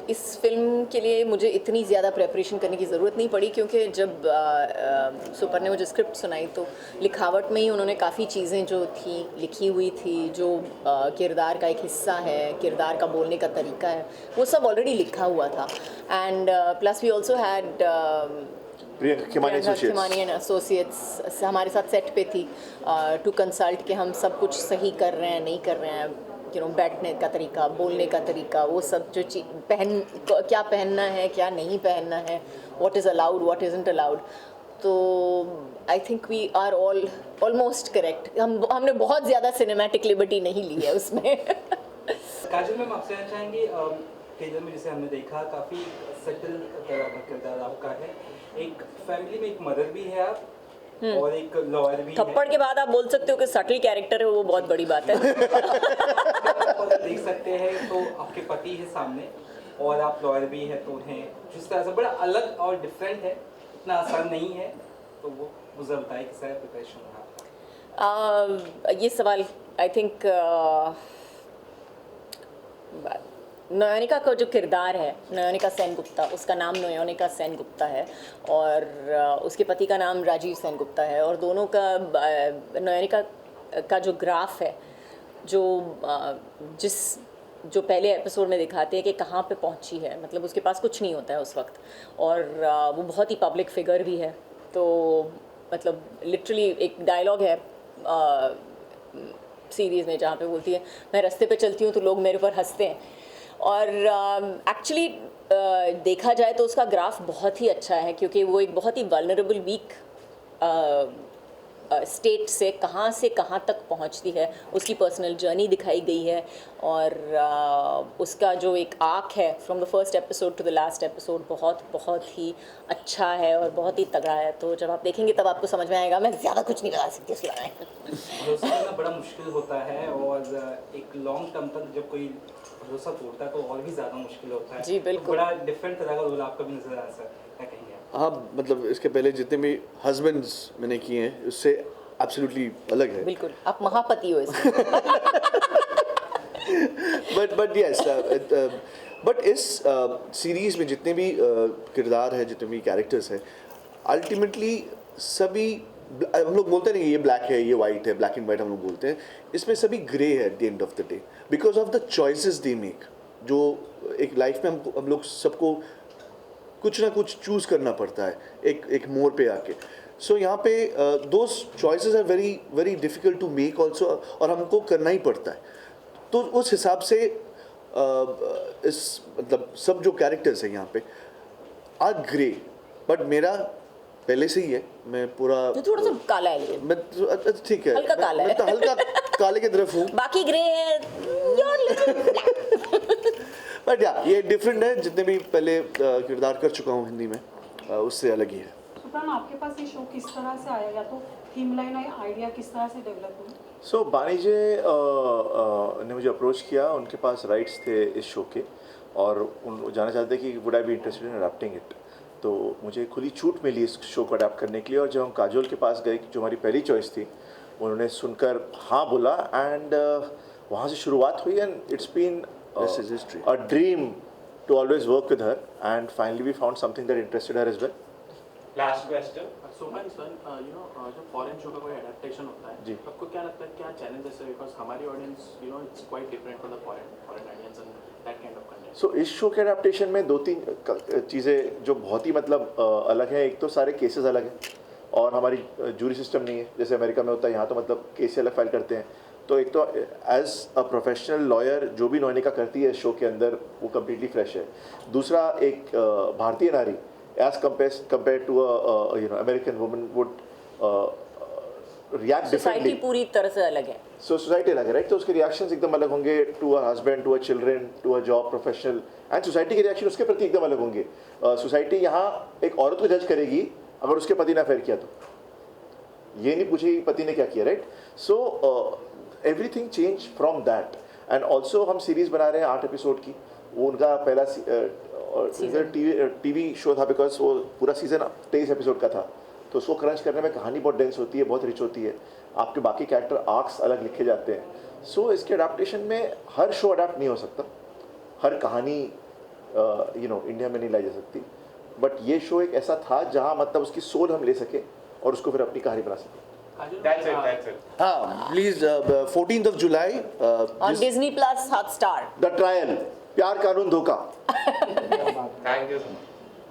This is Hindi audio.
इस फ़िल्म के लिए मुझे इतनी ज़्यादा प्रिपरेशन करने की ज़रूरत नहीं पड़ी, क्योंकि जब सुपर ने मुझे स्क्रिप्ट सुनाई तो लिखावट में ही उन्होंने काफ़ी चीज़ें जो थी लिखी हुई थी, जो किरदार का एक हिस्सा है, किरदार का बोलने का तरीका है, वो सब ऑलरेडी लिखा हुआ था। And plus we also had Priyanka Khimani and associates हमारे साथ सेट पे थी टू कंसल्ट कि हम सब कुछ सही कर रहे हैं, नहीं कर रहे हैं, बैठने का तरीका, बोलने का तरीका, वो सब जो क्या पहनना है, क्या नहीं पहनना है, what is allowed, what isn't allowed. तो I think we are almost correct. हमने बहुत ज़्यादा सिनेमैटिक लिबर्टी नहीं ली है उसमें। काजल मैम, आपसे जानना चाहेंगे, ट्रेलर में जैसे हमने देखा काफ़ी सटल तरह का किरदार आपका है। एक फैमिली में एक मदर भी है आप, और एक लॉयर भी थप्पड़ के बाद आप बोल सकते हो कि सटल कैरेक्टर है, वो बहुत बड़ी बात है। देख सकते हैं तो आपके पति है सामने और आप लॉयर भी है, तो उन्हें जिस तरह से बड़ा अलग और डिफरेंट है, इतना आसान नहीं है, तो वो मुझे बताए कि सारा प्रिपरेशन रहा। ये सवाल आई थिंक नयोनिका का जो किरदार है, नयोनिका सेनगुप्ता, उसका नाम नयोनिका सेनगुप्ता है और उसके पति का नाम राजीव सेनगुप्ता है, और दोनों का नयोनिका का जो ग्राफ है, जो पहले एपिसोड में दिखाते हैं कि कहाँ पे पहुँची है, मतलब उसके पास कुछ नहीं होता है उस वक्त, और वो बहुत ही पब्लिक फिगर भी है। तो मतलब लिटरली एक डायलॉग है सीरीज़ में जहाँ पे बोलती है, मैं रास्ते पे चलती हूँ तो लोग मेरे ऊपर हंसते हैं। और एक्चुअली देखा जाए तो उसका ग्राफ बहुत ही अच्छा है, क्योंकि वो एक बहुत ही वल्नरेबल वीक स्टेट से कहाँ तक पहुँचती है, उसकी पर्सनल जर्नी दिखाई गई है, और उसका जो एक आर्क है from the first episode to the last episode बहुत ही अच्छा है और बहुत ही तगड़ा है। तो जब आप देखेंगे तब आपको समझ में आएगा। मैं ज़्यादा कुछ नहीं बता सकती इस बारे में। भरोसा करना बड़ा मुश्किल होता है, और एक लॉन्ग टर्म तक जब कोई भरोसा तोड़ता है तो और भी ज़्यादा मुश्किल होता है। जी बिल्कुल। तो बड़ा डिफरेंट तरह का रोल आपका भी नजर आ सकता है, क्या कहेंगे आप? हाँ, मतलब इसके पहले जितने भी हस्बैंड्स मैंने किए हैं उससे एब्सोल्युटली अलग है। बिल्कुल, आप महापति हो इसमें। बट यस, बट इस सीरीज़ में जितने भी किरदार हैं, जितने भी कैरेक्टर्स हैं, अल्टीमेटली सभी हम लोग बोलते हैं ना, ये ब्लैक है, ये वाइट है, ब्लैक एंड वाइट हम लोग बोलते हैं, इसमें सभी ग्रे है at the end of the day, because of the choices they make. जो एक लाइफ में हम लोग सबको कुछ ना कुछ चूज़ करना पड़ता है एक मोड़ पे आके। सो यहाँ पे those choices are very very difficult to make also, और हमको करना ही पड़ता है। तो उस हिसाब से इस मतलब सब जो कैरेक्टर्स हैं यहाँ पे आर ग्रे, बट मेरा पहले से ही है, मैं पूरा तो थोड़ा सा काला है, लेकिन मैं ठीक है, हल्का काला है। मैं तो हल्का काले की तरफ हूँ, बाकी ग्रे है, बट या ये डिफरेंट है। जितने भी पहले किरदार कर चुका हूँ हिंदी में, उससे अलग ही है। सुप्रान, आपके पास ये शो किस तरह से आया, या तो थीम लाइन आइडिया किस तरह से डेवलप हुआ? सो बानी जी ने मुझे अप्रोच किया, उनके पास राइट्स थे इस शो के, और उन जानना चाहते कि would I be interested in adapting it. तो मुझे खुली छूट मिली इस शो को अडैप्ट करने के लिए, और जब हम काजोल के पास गए, जो हमारी पहली चॉइस थी, उन्होंने सुनकर हाँ बोला, एंड वहाँ से शुरुआत हुई, and it's been a dream to always work with her, and finally we found something that interested her as well. Last question. Suman sir, जो फॉरेन शो का कोई एडेप्टेशन होता है, जी, आपको क्या लगता है क्या चैलेंजेस है? बिकॉज हमारी audience it's quite different from the foreign audience and that kind of content. So इस शो के एडेप्टेशन में 2-3 चीज़ें जो बहुत ही मतलब अलग है। एक तो सारे केसेस अलग हैं, और हमारी जूरी सिस्टम नहीं है जैसे अमेरिका में होता है। यहाँ तो मतलब केस अलग फाइल करते हैं। तो एक तो एज अ प्रोफेशनल लॉयर जो भी नयोनिका करती है शो के अंदर, वो कम्प्लीटली फ्रेश है। दूसरा, एक भारतीय नारी as compare to American woman would react society differently. पूरी तरह से अलग है। सो सोसाइटी अलग है, राइट? तो उसके रिएक्शंस एकदम अलग होंगे to a husband, to a children, to a job professional, and society के रिएक्शन उसके प्रति एकदम अलग होंगे। सोसाइटी यहाँ एक औरत को जज करेगी अगर उसके पति ने अफेयर किया, तो ये नहीं पूछेगी पति ने क्या किया, right? So everything change from that. And also हम सीरीज बना रहे हैं 8 एपिसोड की। वो उनका पहला टीवी शो था, बिकॉज वो पूरा सीजन 23 एपिसोड का था। तो उसको क्रंच करने में कहानी बहुत डेंस होती है, बहुत रिच होती है, आपके बाकी कैरेक्टर आर्क्स अलग लिखे जाते हैं। सो इसके अडाप्टेशन में हर शो अडाप्ट नहीं हो सकता, हर कहानी इंडिया में नहीं लाई जा सकती, बट ये शो एक ऐसा था जहाँ मतलब उसकी सोल हम ले सके और उसको फिर अपनी कहानी बना सके। That's it. हाँ please 14th of July On Disney Plus Hotstar. The trial, प्यार कानून धोखा। Thank you so much.